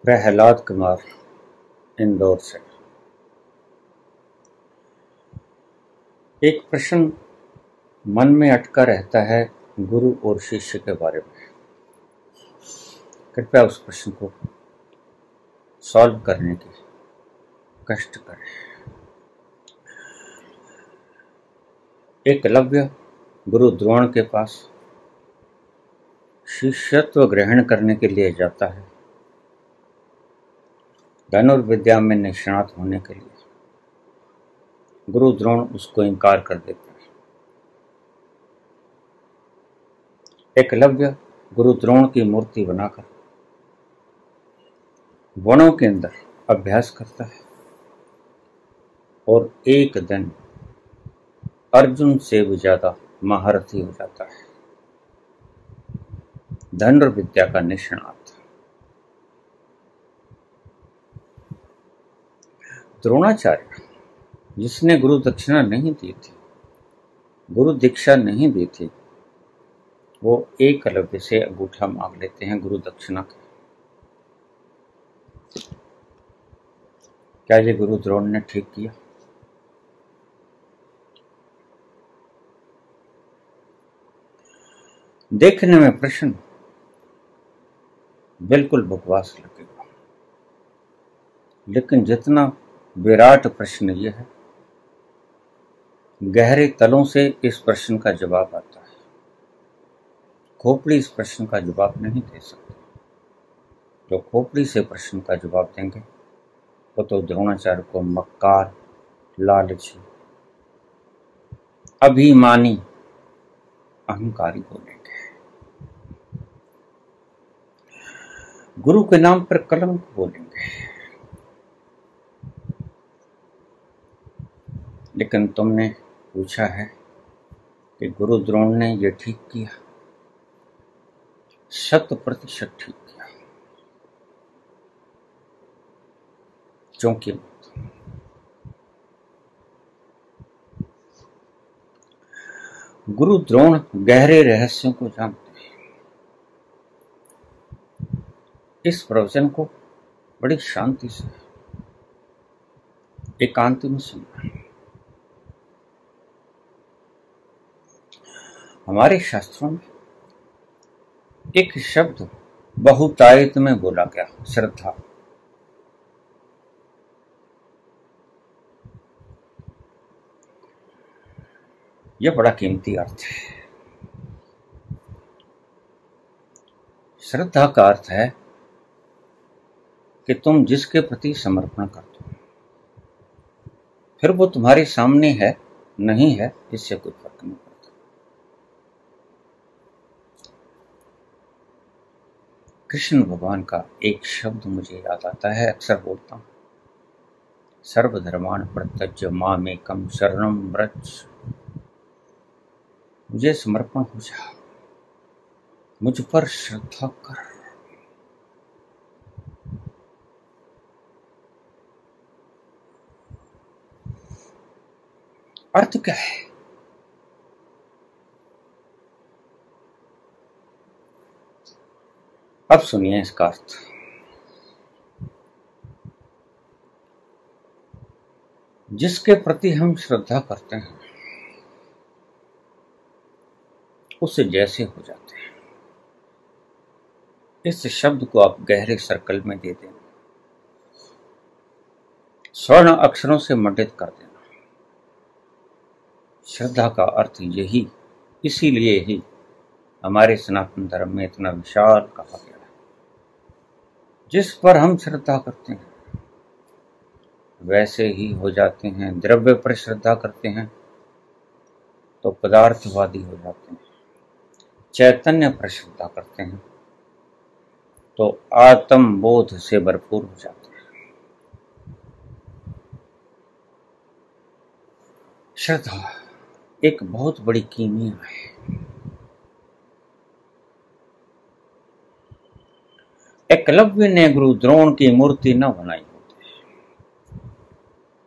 प्रहलाद कुमार, इंदौर से। एक प्रश्न मन में अटका रहता है गुरु और शिष्य के बारे में। कृपया उस प्रश्न को सॉल्व करने की कष्ट करें। एकलव्य गुरु द्रोण के पास शिष्यत्व ग्रहण करने के लिए जाता है, धनुर्विद्या में निष्णात होने के लिए। गुरु द्रोण उसको इनकार कर देता है। एकलव्य गुरु द्रोण की मूर्ति बनाकर वनों के अंदर अभ्यास करता है और एक दिन अर्जुन से भी ज्यादा महारथी हो जाता है, धनुर्विद्या का निष्णात। द्रोणाचार्य जिसने गुरु दक्षिणा नहीं दी थी, गुरु दीक्षा नहीं दी थी, वो एकलव्य से अंगूठा मांग लेते हैं गुरु दक्षिणा का। क्या ये गुरु द्रोण ने ठीक किया? देखने में प्रश्न बिल्कुल बकवास लगेगा, लेकिन जितना विराट प्रश्न यह है, गहरे तलों से इस प्रश्न का जवाब आता है। खोपड़ी इस प्रश्न का जवाब नहीं दे सकती। जो खोपड़ी से प्रश्न का जवाब देंगे वो तो द्रोणाचार्य को मक्कार, लालची, अभिमानी, अहंकारी बोलेंगे। गुरु के नाम पर कलंक बोलेंगे। लेकिन तुमने पूछा है कि गुरु द्रोण ने यह ठीक किया? 100% ठीक किया। चौंकिए मत। गुरु द्रोण गहरे रहस्यों को जानते हैं। इस प्रवचन को बड़ी शांति से, एकांत में सुनना। हमारे शास्त्रों में एक शब्द बहुतायत में बोला गया, श्रद्धा। यह बड़ा कीमती अर्थ है। श्रद्धा का अर्थ है कि तुम जिसके प्रति समर्पण करते हो, फिर वो तुम्हारे सामने है नहीं है इससे कोई फर्क नहीं पड़ता। कृष्ण भगवान का एक शब्द मुझे याद आता है, अक्सर बोलता हूं, सर्वधर्मान् परित्यज्य मामेकं शरणं व्रज। मुझे समर्पण हो जा, मुझ पर श्रद्धा कर। अर्थ क्या है? अब सुनिए इसका अर्थ। जिसके प्रति हम श्रद्धा करते हैं उससे जैसे हो जाते हैं। इस शब्द को आप गहरे सर्कल में दे देना, स्वर्ण अक्षरों से मंडित कर देना। श्रद्धा का अर्थ यही, इसीलिए ही हमारे सनातन धर्म में इतना विशाल कहा गया है। जिस पर हम श्रद्धा करते हैं वैसे ही हो जाते हैं। द्रव्य पर श्रद्धा करते हैं तो पदार्थवादी हो जाते हैं। चैतन्य पर श्रद्धा करते हैं तो आत्म बोध से भरपूर हो जाते हैं। श्रद्धा एक बहुत बड़ी कीमिया है। एकलव्य ने गुरु द्रोण की मूर्ति न बनाई होती,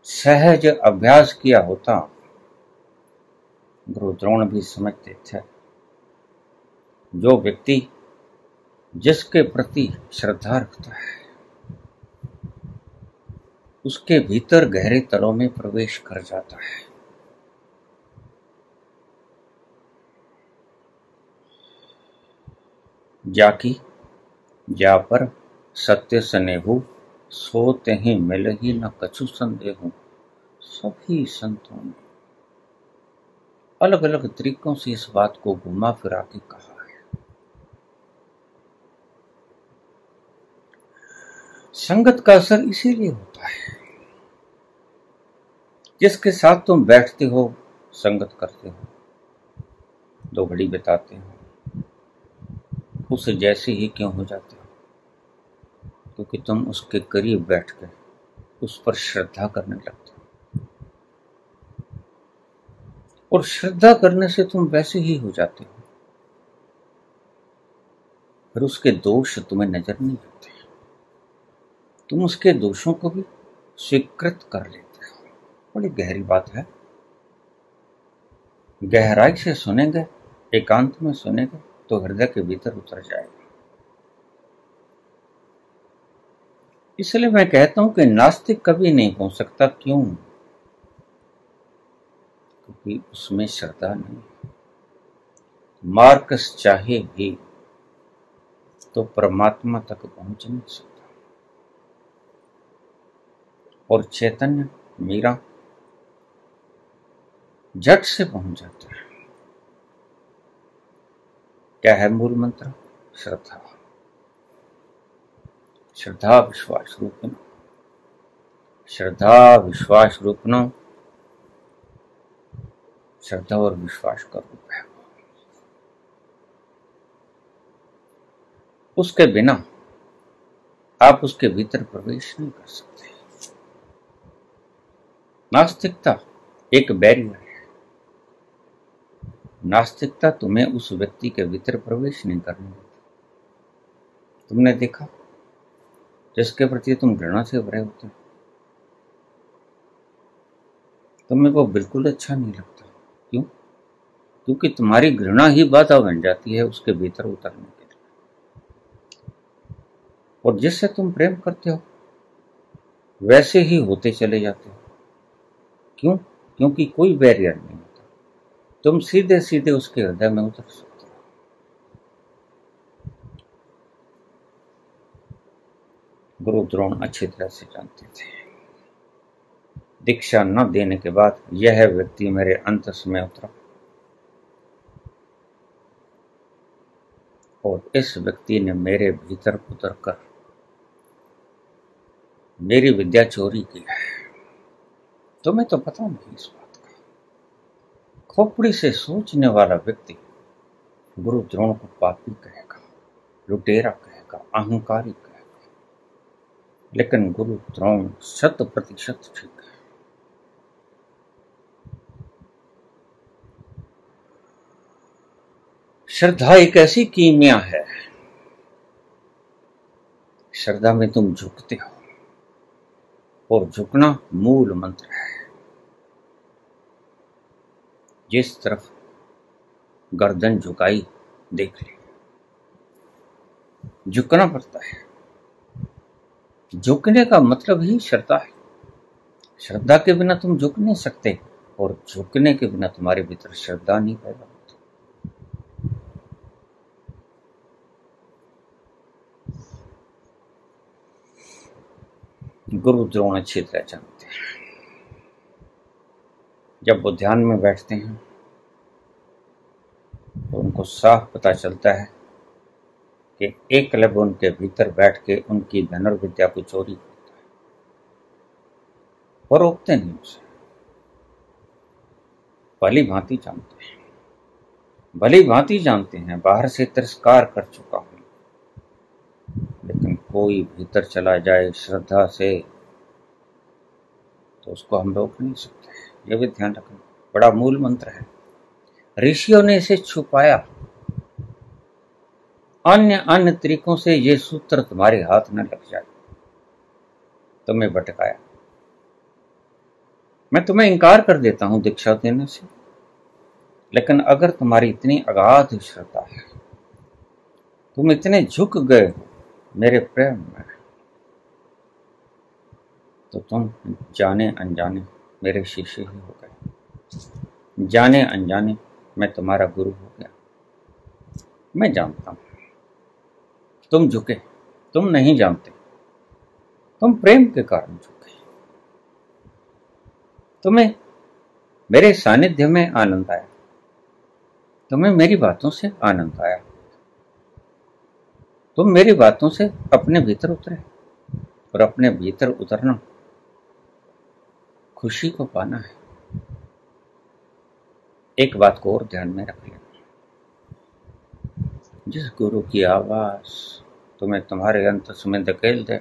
सहज अभ्यास किया होता, गुरु द्रोण भी समझते थे जो व्यक्ति जिसके प्रति श्रद्धा रखता है उसके भीतर गहरे तलों में प्रवेश कर जाता है। जाकी जा पर सत्य स्नेहु, सोते ही मिल ही न कछु संदेहु। सभी संतों ने अलग अलग तरीकों से इस बात को घुमा फिरा के कहा है। संगत का असर इसीलिए होता है, जिसके साथ तुम बैठते हो, संगत करते हो, 2 घड़ी बिताते हो, उस जैसे ही क्यों हो जाते हो? क्योंकि तुम उसके करीब बैठ कर उस पर श्रद्धा करने लगते हो, और श्रद्धा करने से तुम वैसे ही हो जाते हो। फिर उसके दोष तुम्हें नजर नहीं आते, तुम उसके दोषों को भी स्वीकृत कर लेते हो। बड़ी गहरी बात है। गहराई से सुनेंगे, एकांत में सुनेंगे तो हृदय के भीतर उतर जाएगा। इसलिए मैं कहता हूं कि नास्तिक कभी नहीं हो सकता। क्यों? क्योंकि उसमें श्रद्धा नहीं। मार्कस चाहे भी तो परमात्मा तक पहुंच नहीं सकता, और चैतन्य मीरा झट से पहुंच जाता है। क्या है मूल मंत्र? श्रद्धा। श्रद्धा विश्वास रूपिणो, श्रद्धा विश्वास रूपिणो। श्रद्धा और विश्वास का रूप है। उसके बिना आप उसके भीतर प्रवेश नहीं कर सकते। नास्तिकता एक बैरियर है। नास्तिकता तुम्हें उस व्यक्ति के भीतर प्रवेश नहीं करने देती। तुमने देखा, जिसके प्रति तुम घृणा से भरे होते हो, तुम्हें वो बिल्कुल अच्छा नहीं लगता। क्यों? क्योंकि तुम्हारी घृणा ही बाधा बन जाती है उसके भीतर उतरने के लिए। और जिससे तुम प्रेम करते हो वैसे ही होते चले जाते हो। क्यों? क्योंकि कोई बैरियर नहीं होता, तुम सीधे सीधे उसके हृदय में उतर सकते हो। गुरु द्रोण अच्छी तरह से जानते थे, दीक्षा न देने के बाद यह व्यक्ति मेरे अंतस में उतरा, और इस व्यक्ति ने मेरे भीतर उतरकर मेरी विद्या चोरी की है। तुम्हें तो पता नहीं इस बात का। खोपड़ी से सोचने वाला व्यक्ति गुरु द्रोण को पापी कहेगा, लुटेरा कहेगा, अहंकारी कहेगा, लेकिन गुरु द्रोण 100% ठीक है। श्रद्धा एक ऐसी कीमिया है, श्रद्धा में तुम झुकते हो, और झुकना मूल मंत्र है। जिस तरफ गर्दन झुकाई देख ले, झुकना पड़ता है। झुकने का मतलब ही श्रद्धा है। श्रद्धा के बिना तुम झुक नहीं सकते, और झुकने के बिना तुम्हारे भीतर श्रद्धा नहीं पैदा होती। गुरु द्रोण अच्छी तरह जानते हैं। जब वो ध्यान में बैठते हैं तो उनको साफ पता चलता है कि एकलव्य उनके भीतर बैठ के उनकी धनुर्विद्या को चोरी करता है। वो रोकते नहीं उसे, भली भांति जानते हैं, भली भांति जानते हैं। बाहर से तिरस्कार कर चुका हूं, लेकिन कोई भीतर चला जाए श्रद्धा से तो उसको हम रोक नहीं सकते। यह भी ध्यान रखना, बड़ा मूल मंत्र है। ऋषियों ने इसे छुपाया, अन्य तरीकों से ये सूत्र तुम्हारे हाथ न लग जाए, तुम्हें भटकाया। मैं तुम्हें इंकार कर देता हूं दीक्षा देने से, लेकिन अगर तुम्हारी इतनी अगाध श्रद्धा है, तुम इतने झुक गए हो मेरे प्रेम में, तो तुम जाने अनजाने मेरे शिष्य ही हो गए। जाने अनजाने मैं तुम्हारा गुरु हो गया। मैं जानता हूं तुम झुके, तुम नहीं जानते, तुम प्रेम के कारण झुके। तुम्हें मेरे सानिध्य में आनंद आया, तुम्हें मेरी बातों से आनंद आया, तुम मेरी बातों से अपने भीतर उतरे। और अपने भीतर उतरना खुशी को पाना है। एक बात को और ध्यान में रख लेना, जिस गुरु की आवाज तुम्हें तुम्हारे अंतस में धकेल दे,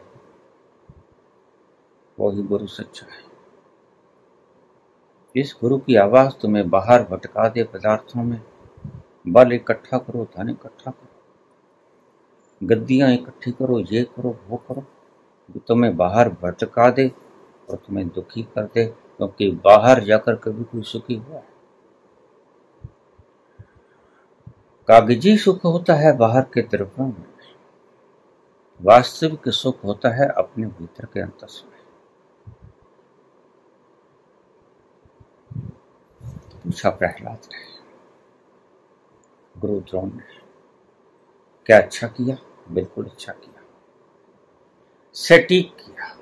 वो ही गुरु सच्चा है। इस गुरु की आवाज तुम्हें बाहर भटका दे पदार्थों में, बल इकट्ठा करो, धन इकट्ठा करो, गद्दियां इकट्ठी करो, ये करो वो करो, जो तुम्हें बाहर भटका दे और तुम्हें दुखी कर दे, क्योंकि बाहर जाकर कभी कोई सुखी हुआ है? कागजी सुख होता है बाहर के द्रव्यों में, वास्तविक सुख होता है अपने भीतर के अंतस में। पूछा प्रहलाद ने गुरु द्रोण ने, क्या अच्छा किया? बिल्कुल अच्छा किया, सटीक किया।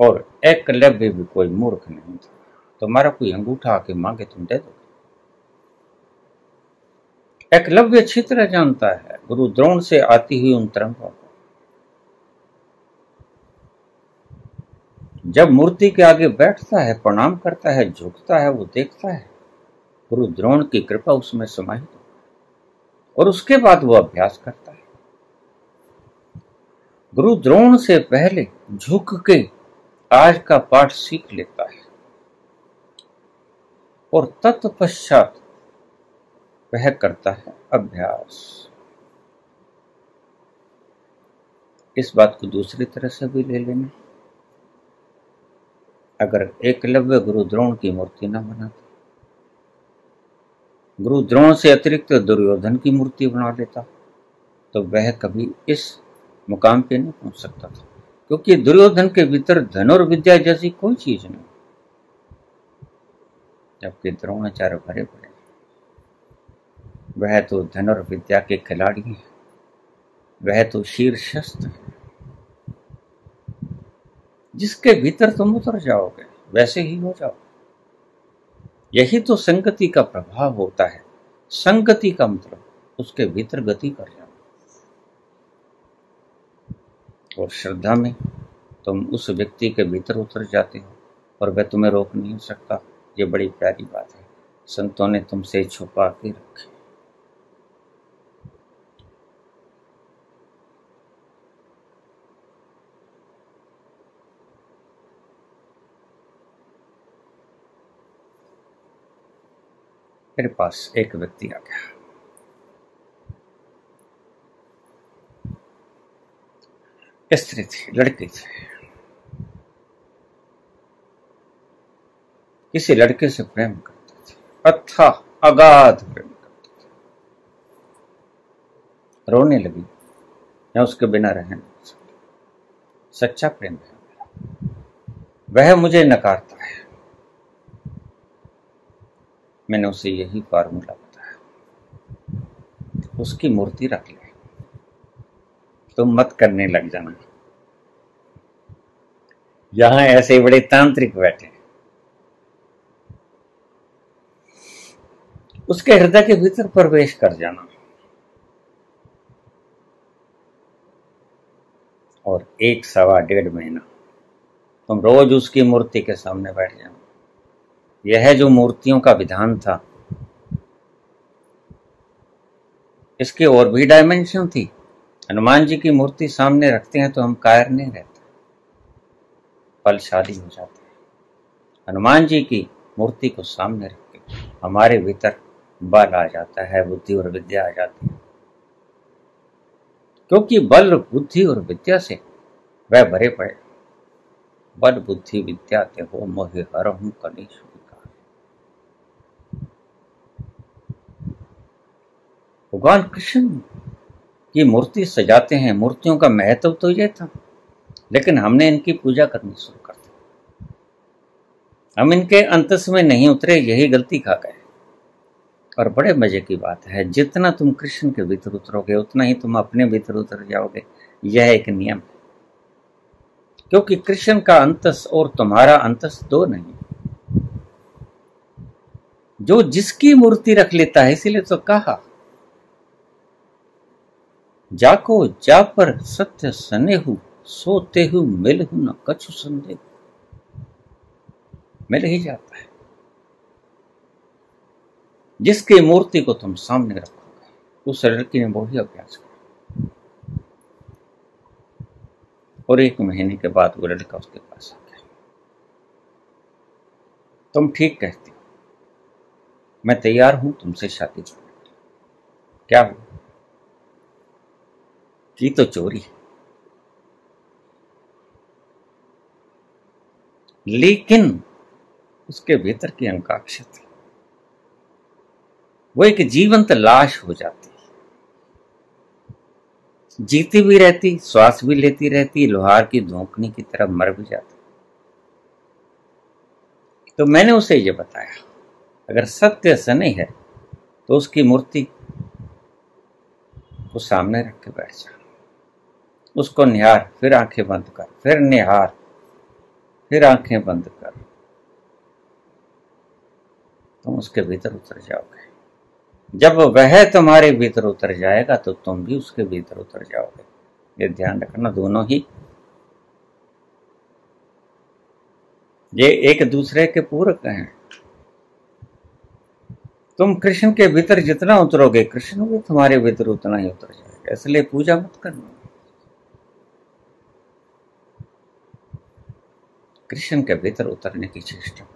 और एकलव्य भी कोई मूर्ख नहीं था। तुम्हारा कोई अंगूठा आके मांगे तुम दे दोगे? एकलव्य अच्छी तरह जानता है गुरु द्रोण से आती हुई उन तरंगों को। जब मूर्ति के आगे बैठता है, प्रणाम करता है, झुकता है, वो देखता है गुरु द्रोण की कृपा उसमें समाहित हो, और उसके बाद वो अभ्यास करता है। गुरु द्रोण से पहले झुक के आज का पाठ सीख लेता है, और तत्पश्चात वह करता है अभ्यास। इस बात को दूसरी तरह से भी ले लेना, अगर एकलव्य गुरु द्रोण की मूर्ति न बनाता, गुरु द्रोण से अतिरिक्त दुर्योधन की मूर्ति बना लेता, तो वह कभी इस मुकाम पे नहीं पहुंच सकता था, क्योंकि दुर्योधन के भीतर धनुर्विद्या जैसी कोई चीज नहीं, जबकि द्रोणाचार्य भरे पड़े, वह तो धनुर्विद्या के खिलाड़ी हैं, वह तो शीर्षस्थ है। जिसके भीतर तुम उतर जाओगे वैसे ही हो जाओ। यही तो संगति का प्रभाव होता है। संगति का मतलब उसके भीतर गति कर जाओ। और श्रद्धा में तुम उस व्यक्ति के भीतर उतर जाते हो और वह तुम्हें रोक नहीं सकता। ये बड़ी प्यारी बात है, संतों ने तुमसे छुपा के रखी। मेरे पास एक व्यक्ति आ गया, स्त्री थी, लड़की थी, किसी लड़के से प्रेम करते थे, अथाह अगाध प्रेम करते थे। रोने लगी, मैं उसके बिना रह नहीं सकती, सच्चा प्रेम है मेरा, वह मुझे नकारता है। मैंने उसे यही फार्मूला बताया, उसकी मूर्ति रख ले, तुम मत करने लग जाना। यहां ऐसे बड़े तांत्रिक बैठे, उसके हृदय के भीतर प्रवेश कर जाना और 1 सवा 1.5 महीना तुम रोज उसकी मूर्ति के सामने बैठ जाओ। यह जो मूर्तियों का विधान था, इसके और भी डायमेंशन थी। हनुमान जी की मूर्ति सामने रखते हैं तो हम कायर नहीं रहते, बलशाली हो जाते हैं। हनुमान जी की मूर्ति को सामने रख के हमारे भीतर बल आ जाता है, बुद्धि और विद्या आ जाती है, क्योंकि बल बुद्धि और विद्या से वह भरे पड़े। बल बुद्धि विद्या ते हो मोहि हरहु कलेश विकार। भगवान कृष्ण कि मूर्ति सजाते हैं, मूर्तियों का महत्व तो ये था, लेकिन हमने इनकी पूजा करनी शुरू कर दी। हम इनके अंतस में नहीं उतरे, यही गलती खा गए। और बड़े मजे की बात है, जितना तुम कृष्ण के भीतर उतरोगे उतना ही तुम अपने भीतर उतर जाओगे। यह एक नियम है, क्योंकि कृष्ण का अंतस और तुम्हारा अंतस दो नहीं। जो जिसकी मूर्ति रख लेता है, इसीलिए तो कहा जाको जा पर सत्य सनेहु, सोते हु मिलहु न कछु संदेह। मिल ही जाता है। जिसकी मूर्ति को तुम सामने रखोगे, उस लड़की ने वही अभ्यास किया। और 1 महीने के बाद वो लड़का उसके पास आ गया। तुम ठीक कहती हो, मैं तैयार हूं तुमसे शादी करने। क्या हुआ? की तो चोरी है, लेकिन उसके भीतर की अंकाक्षा थी। वो एक जीवंत लाश हो जाती, जीती भी रहती, श्वास भी लेती रहती, लोहार की धोखनी की तरह मर भी जाती। तो मैंने उसे ये बताया, अगर सत्य सने है तो उसकी मूर्ति को सामने रख के बैठ जा, उसको निहार, फिर आंखें बंद कर, फिर निहार, फिर आंखें बंद कर। तुम उसके भीतर उतर जाओगे। जब वह तुम्हारे भीतर उतर जाएगा तो तुम भी उसके भीतर उतर जाओगे। ये ध्यान रखना, दोनों ही ये एक दूसरे के पूरक हैं। तुम कृष्ण के भीतर जितना उतरोगे, कृष्ण भी तुम्हारे भीतर उतना ही उतर जाएगा। इसलिए पूजा मत करना, कृष्ण के भीतर उतरने की चेष्टा करो।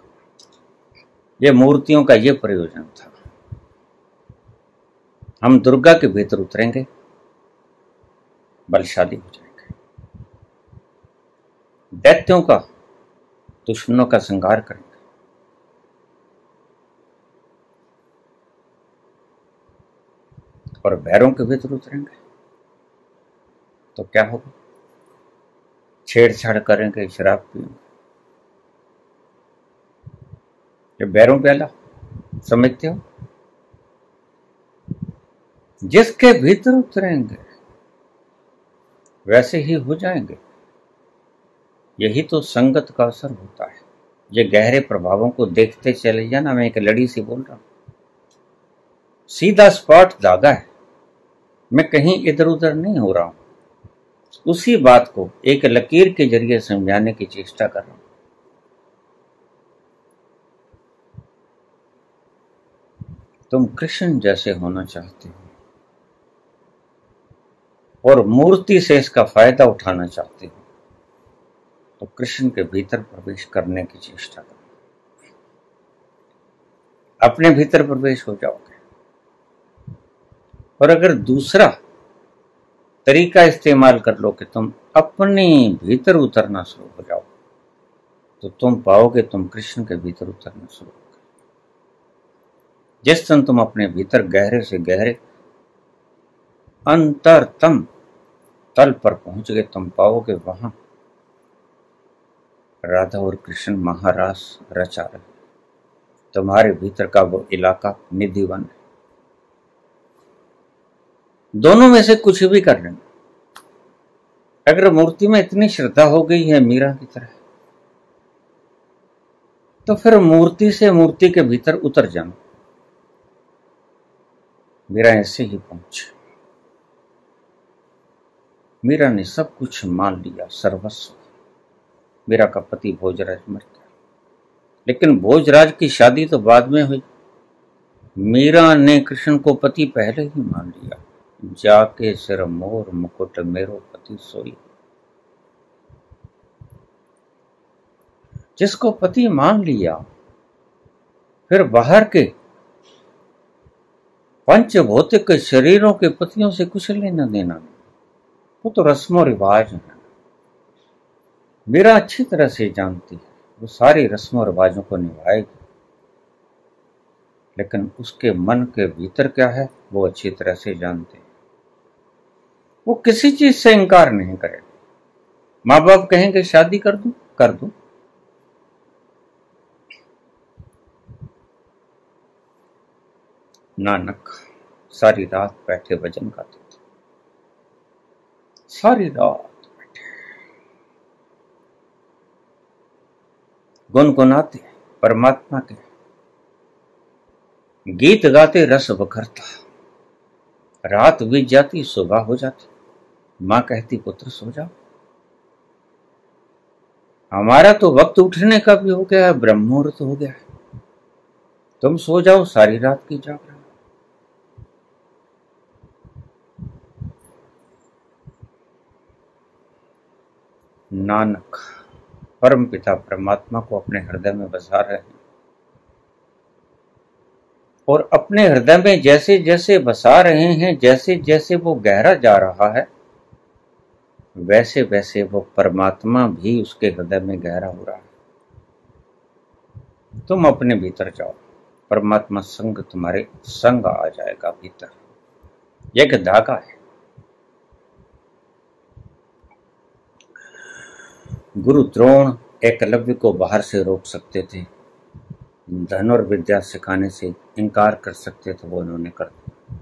ये मूर्तियों का ये प्रयोजन था। हम दुर्गा के भीतर उतरेंगे, बलशाली हो जाएंगे, दैत्यों का, दुश्मनों का संहार करेंगे। और भैरों के भीतर उतरेंगे तो क्या होगा? छेड़छाड़ करेंगे, शराब पिएंगे। ये भैरों प्याला समझते हो? जिसके भीतर उतरेंगे वैसे ही हो जाएंगे। यही तो संगत का असर होता है। ये गहरे प्रभावों को देखते चले जाना। मैं एक लड़ी से बोल रहा हूं, सीधा स्पॉट धागा है। मैं कहीं इधर उधर नहीं हो रहा हूं। उसी बात को एक लकीर के जरिए समझाने की चेष्टा कर रहा हूं। तुम कृष्ण जैसे होना चाहते हो और मूर्ति से इसका फायदा उठाना चाहते हो तो कृष्ण के भीतर प्रवेश करने की चेष्टा करो। अपने भीतर प्रवेश हो जाओगे। और अगर दूसरा तरीका इस्तेमाल कर लो कि तुम अपने भीतर उतरना शुरू हो जाओ, तो तुम पाओगे तुम कृष्ण के भीतर उतरना शुरू हो गए। जिस दिन तुम अपने भीतर गहरे से गहरे अंतरतम तल पर पहुंच गए, तुम पाओगे वहां राधा और कृष्ण महारास रचा रहे। तुम्हारे भीतर का वो इलाका निधिवन है। दोनों में से कुछ भी कर लेना। अगर मूर्ति में इतनी श्रद्धा हो गई है मीरा की तरह, तो फिर मूर्ति से मूर्ति के भीतर उतर जाना। मीरा ऐसे ही पहुंचे। मीरा ने सब कुछ मान लिया, सर्वस्व। मीरा का पति भोजराज मर गया, लेकिन भोजराज की शादी तो बाद में हुई। मीरा ने कृष्ण को पति पहले ही मान लिया। जाके सिर मोर मुकुट मेरो पति सोई। जिसको पति मान लिया, फिर बाहर के पंच भौतिक शरीरों के पतियों से कुछ लेना देना नहीं। वो तो रस्मों रिवाज है। मीरा अच्छी तरह से जानती है, वो सारी रस्मों रिवाजों को निभाएगी, लेकिन उसके मन के भीतर क्या है वो अच्छी तरह से जानते हैं। वो किसी चीज से इंकार नहीं करेगा। माँ बाप कहेंगे शादी कर दूं, कर दूं। नानक सारी रात बैठे भजन गाते थे, सारी रात बैठे गुनगुनाते परमात्मा के गीत गाते, रस बखरता। रात बीत जाती, सुबह हो जाती, माँ कहती पुत्र सो जाओ। हमारा तो वक्त उठने का भी हो गया है, ब्रह्म मुहूर्त हो गया है, तुम सो जाओ, सारी रात की जाग रहे हो। नानक परम पिता परमात्मा को अपने हृदय में बसा रहे हैं, और अपने हृदय में जैसे जैसे बसा रहे हैं, जैसे जैसे वो गहरा जा रहा है, वैसे वैसे वो परमात्मा भी उसके हृदय में गहरा हो रहा है। तुम अपने भीतर जाओ, परमात्मा संग तुम्हारे संग आ जाएगा भीतर। एक धागा है। गुरु द्रोण एकलव्य को बाहर से रोक सकते थे, धन और विद्या सिखाने से इनकार कर सकते थे, वो उन्होंने कर दिया।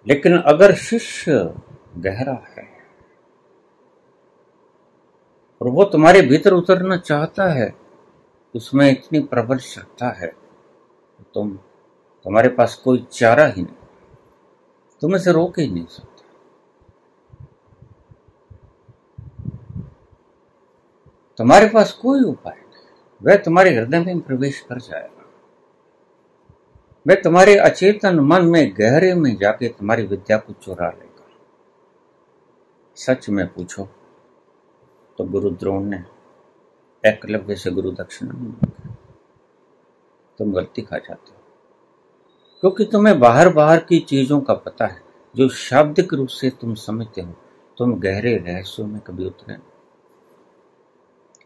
लेकिन अगर शिष्य गहरा है और वो तुम्हारे भीतर उतरना चाहता है, उसमें इतनी प्रबल श्रद्धा है, तुम्हारे पास कोई चारा ही नहीं, तुम इसे रोक ही नहीं सकते। तुम्हारे पास कोई उपाय नहीं, वह तुम्हारे हृदय में प्रवेश कर जाएगा। वह तुम्हारे अचेतन मन में गहरे में जाके तुम्हारी विद्या को चुरा लेगा। सच में पूछो तो गुरु द्रोण ने एकलव्य से गुरु दक्षिणा नहीं मांगी। तुम गलती खा जाते हो, क्योंकि तुम्हें बाहर बाहर की चीजों का पता है, जो शाब्दिक रूप से तुम समझते हो। तुम गहरे रहस्यों में कभी उतरे नहीं,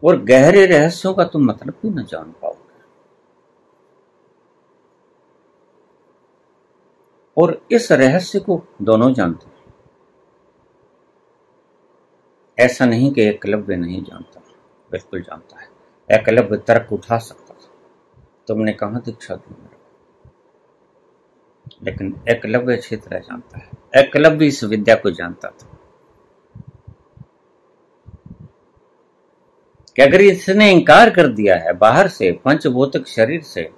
और गहरे रहस्यों का तुम मतलब भी न जान पाओगे। और इस रहस्य को दोनों जानते हैं। ऐसा नहीं कि एकलव्य नहीं जानता, बिल्कुल जानता है। एकलव्य तर्क उठा सकता था, तुमने कहां दीक्षा दी मेरे को, लेकिन एकलव्य अच्छी तरह जानता है। एकलव्य इस विद्या को जानता था कि अगर इसने इंकार कर दिया है बाहर से, पंचभौतिक शरीर से,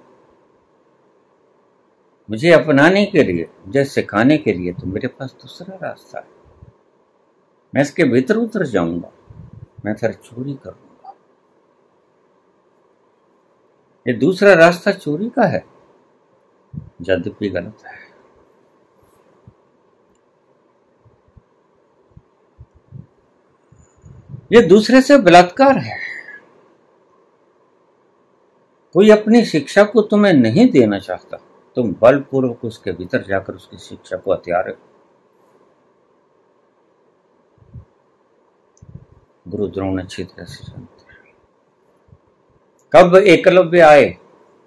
मुझे अपनाने के लिए, मुझे सिखाने के लिए, तो मेरे पास दूसरा रास्ता है। मैं इसके भीतर उतर जाऊंगा, मैं फिर चोरी करूंगा। ये दूसरा रास्ता चोरी का है, यद्यपि गलत है। ये दूसरे से बलात्कार है। कोई अपनी शिक्षा को तुम्हें नहीं देना चाहता, तुम बलपूर्वक उसके भीतर जाकर उसकी शिक्षा को हथिया रहे हो। गुरु द्रोण अच्छी तरह से जानते हैं कब एकलव्य आए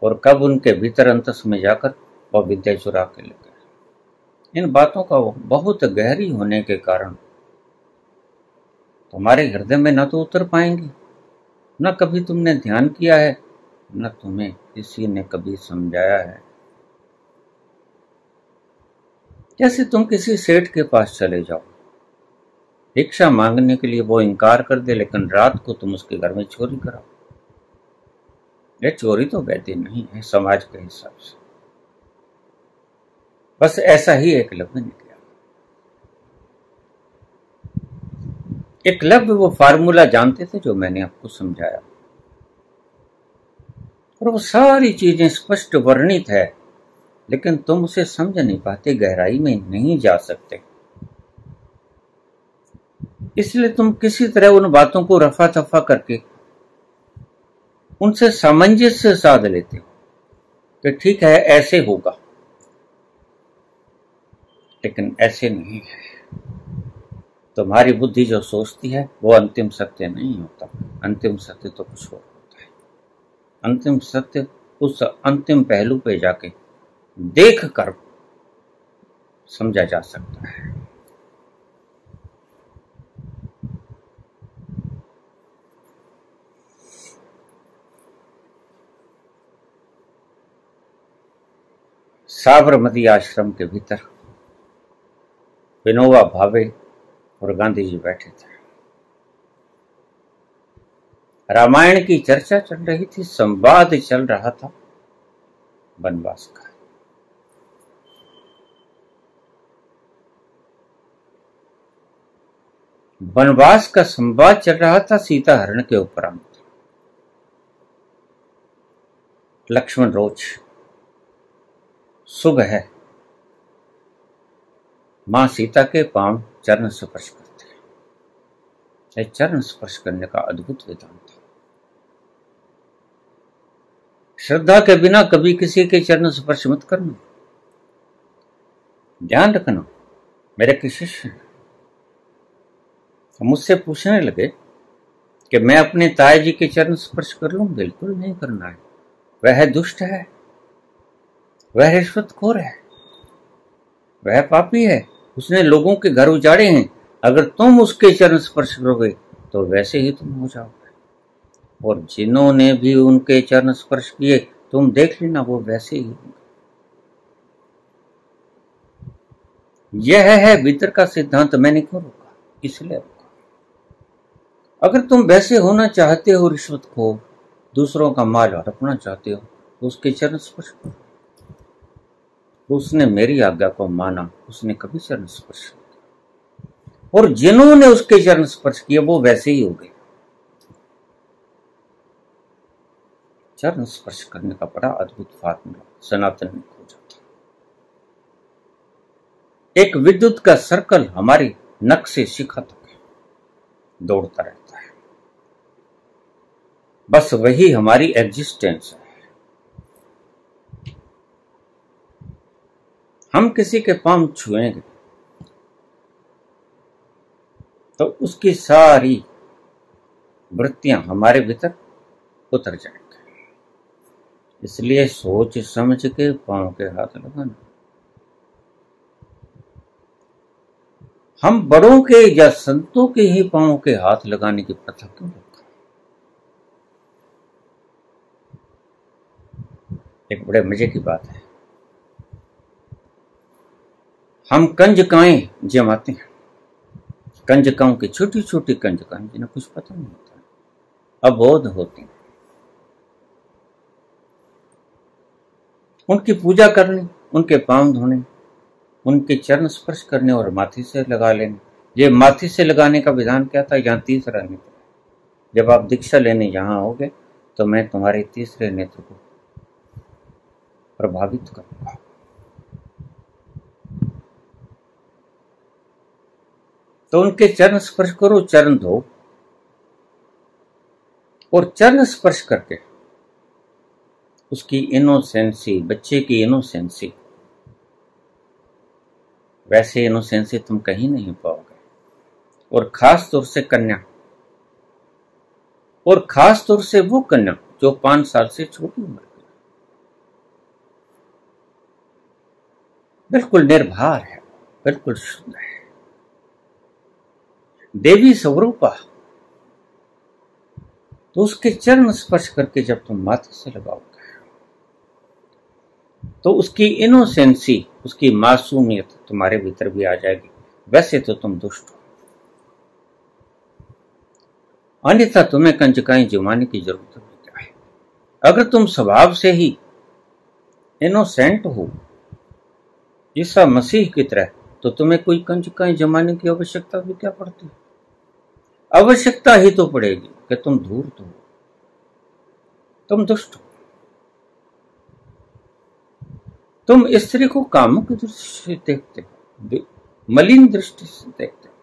और कब उनके भीतर अंतस में जाकर वह विद्या चुरा के ले गए। इन बातों का बहुत गहरी होने के कारण तुम्हारे हृदय में न तो उतर पाएंगे, न कभी तुमने ध्यान किया है, न तुम्हें किसी ने कभी समझाया है। जैसे तुम किसी सेठ के पास चले जाओ, भिक्षा मांगने के लिए वो इनकार कर दे, लेकिन रात को तुम उसके घर में चोरी कराओ। ये चोरी तो वैध नहीं है समाज के हिसाब से। बस ऐसा ही एकलव्य ने किया। एकलव्य वो फार्मूला जानते थे जो मैंने आपको समझाया, और वो सारी चीजें स्पष्ट वर्णित है, लेकिन तुम उसे समझ नहीं पाते, गहराई में नहीं जा सकते। इसलिए तुम किसी तरह उन बातों को रफा दफा करके उनसे सामंजस्य साध लेते हो कि ठीक है ऐसे होगा, लेकिन ऐसे नहीं है। तुम्हारी बुद्धि जो सोचती है वो अंतिम सत्य नहीं होता। अंतिम सत्य तो कुछ और होता है। अंतिम सत्य उस अंतिम पहलू पे जाके देख कर समझा जा सकता है। साबरमती आश्रम के भीतर विनोबा भावे और गांधी जी बैठे थे। रामायण की चर्चा चल रही थी, संवाद चल रहा था वनवास का। वनवास का संवाद चल रहा था सीता हरण के उपरांत। लक्ष्मण रोज सुबह है मां सीता के पांव चरण स्पर्श करते हैं। यह चरण स्पर्श करने का अद्भुत विधान था। श्रद्धा के बिना कभी किसी के चरण स्पर्श मत करना। ध्यान रखना, मेरे के शिष्य मुझसे पूछने लगे कि मैं अपने ताया जी के चरण स्पर्श कर लूं। बिल्कुल नहीं करना है। वह दुष्ट है, वह रिश्वतखोर है, वह पापी है, उसने लोगों के घर उजाड़े हैं। अगर तुम उसके चरण स्पर्श करोगे तो वैसे ही तुम हो जाओगे। और जिन्होंने भी उनके चरण स्पर्श किए तुम देख लेना वो वैसे ही होंगे। यह है भीतर का सिद्धांत। मैंने क्यों रोका? इसलिए रोका। अगर तुम वैसे होना चाहते हो रिश्वतखोर, दूसरों का माल हड़पना चाहते हो तो उसके चरण स्पर्श करो। उसने मेरी आज्ञा को माना, उसने कभी चरण स्पर्श नहीं किया। और जिन्होंने उसके चरण स्पर्श किए वो वैसे ही हो गए। चरण स्पर्श करने का बड़ा अद्भुत फार्मूला सनातन ने खोजा था। एक विद्युत का सर्कल हमारी नख से शिखा तक दौड़ता रहता है। बस वही हमारी एग्जिस्टेंस है। हम किसी के पांव छुएंगे तो उसकी सारी वृत्तियां हमारे भीतर उतर जाएंगे। इसलिए सोच समझ के पांव के हाथ लगाना। हम बड़ों के या संतों के ही पांव के हाथ लगाने की प्रथा क्यों रखा? एक बड़े मजे की बात है। हम कंजकाएं जमाते हैं। कंजकाओं की छोटी छोटी कंजकाएं जिन्हें कुछ पता नहीं होता, अबोध होती हैं। उनकी पूजा करनी, उनके पांव धोने, उनके चरण स्पर्श करने और माथे से लगा लेने। ये माथे से लगाने का विधान क्या था? यहाँ तीसरा नेत्र। जब आप दीक्षा लेने यहां आओगे तो मैं तुम्हारे तीसरे नेत्र को प्रभावित करूंगा। तो उनके चरण स्पर्श करो, चरण धो, और चरण स्पर्श करके उसकी इनोसेंसी, बच्चे की इनोसेंसी, वैसे इनोसेंसी तुम कहीं नहीं पाओगे। और खास तौर से कन्या, और खास तौर से वो कन्या जो 5 साल से छोटी उम्र की, बिल्कुल निर्भर है, बिल्कुल शुद्ध है, देवी स्वरूपा। तो उसके चरण स्पर्श करके जब तुम माथे से लगाओगे तो उसकी इनोसेंसी, उसकी मासूमियत तुम्हारे भीतर भी आ जाएगी। वैसे तो तुम दुष्ट हो, अन्यथा तुम्हें कंजकाएं जमाने की जरूरत भी क्या है? अगर तुम स्वभाव से ही इनोसेंट हो ईसा मसीह की तरह, तो तुम्हें कोई कंजकाएं जमाने की आवश्यकता भी क्या पड़ती है? आवश्यकता ही तो पड़ेगी कि तुम धूर्त हो, तुम दुष्ट हो, तुम स्त्री को कामुक दृष्टि से देखते हो, मलिन दृष्टि से देखते हो।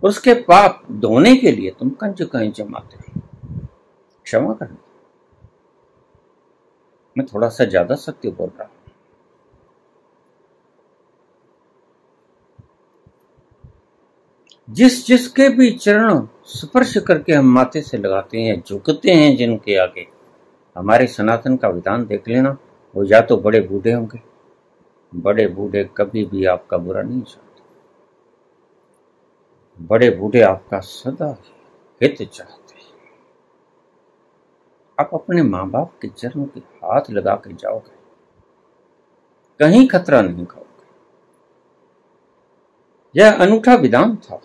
उसके पाप धोने के लिए तुम कंजकाएं जमाते हो। क्षमा करना, मैं थोड़ा सा ज्यादा सत्य बोल रहा हूं। जिसके भी चरण स्पर्श करके हम माथे से लगाते हैं, झुकते हैं जिनके आगे, हमारे सनातन का विधान देख लेना, वो या तो बड़े बूढ़े होंगे बड़े बूढ़े कभी भी आपका बुरा नहीं चाहते। बड़े बूढ़े आपका सदा हित चाहते हैं। आप अपने माँ बाप के चरणों के हाथ लगा के जाओगे, कहीं खतरा नहीं खाओगे। यह अनूठा विधान था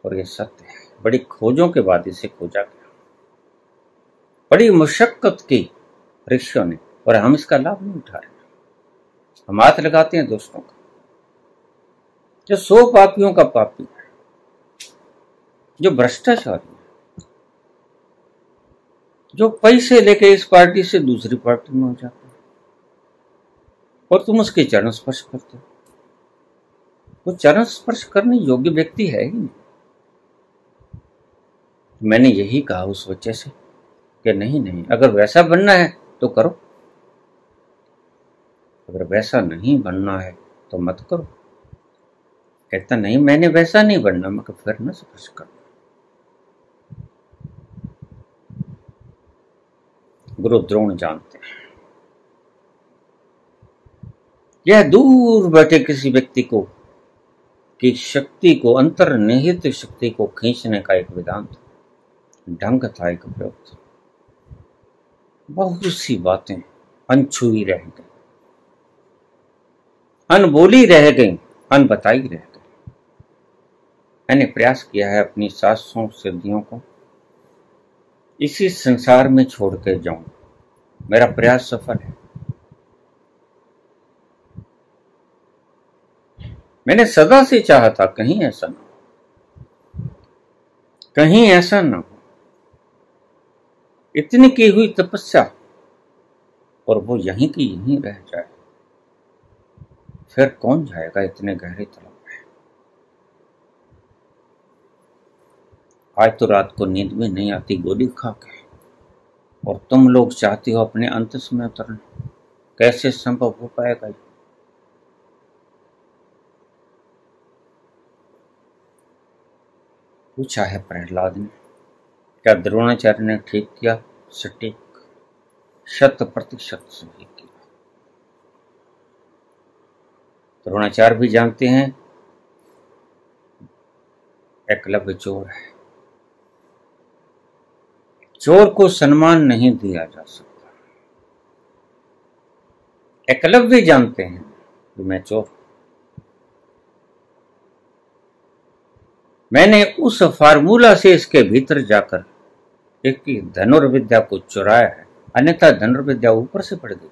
और यह सत्य है। बड़ी खोजों के बाद इसे खोजा गया, बड़ी मुशक्कत की ऋषियों ने, और हम इसका लाभ नहीं उठा रहे। हम हाथ लगाते हैं दोस्तों का, जो 100 पापियों का पापी है, जो भ्रष्टाचारी है, जो पैसे लेके इस पार्टी से दूसरी पार्टी में हो जाता है, और तुम उसके चरण स्पर्श करते हो। वो चरण स्पर्श करने योग्य व्यक्ति है ही नहीं। मैंने यही कहा उस बच्चे से कि नहीं, अगर वैसा बनना है तो करो, अगर वैसा नहीं बनना है तो मत करो। कहता नहीं, मैंने वैसा नहीं बनना। मैं फिर न स्पर्श करना। गुरु द्रोण जानते हैं, यह दूर बैठे किसी व्यक्ति को की शक्ति को, अंतर्निहित शक्ति को खींचने का एक विधान था, ढंग था, एक प्रयोग था। बहुत सी बातें अनछुई रह गई, अनबोली रह गई, अनबताई रह गई। मैंने प्रयास किया है अपनी 700 सिद्धियों को इसी संसार में छोड़ के जाऊं। मेरा प्रयास सफल है। मैंने सदा से चाहा था कहीं ऐसा ना हो, कहीं ऐसा ना हो। इतनी की हुई तपस्या और वो यहीं की यहीं रह जाए, फिर कौन जाएगा इतने गहरे तलब में। आज तो रात को नींद भी नहीं आती गोली खा के, और तुम लोग चाहते हो अपने अंत में उतरना। कैसे संभव हो पाएगा? पूछा है प्रहलाद ने, क्या द्रोणाचार्य ने ठीक किया? सटीक, 100% सही किया। द्रोणाचार्य भी जानते हैं एकलव्य चोर है, चोर को सम्मान नहीं दिया जा सकता। एकलव्य जानते हैं कि मैं चोर, मैंने उस फार्मूला से इसके भीतर जाकर एक धनुर्विद्या को चुराया है, अन्यथा धनुर्विद्या ऊपर से पड़ गई।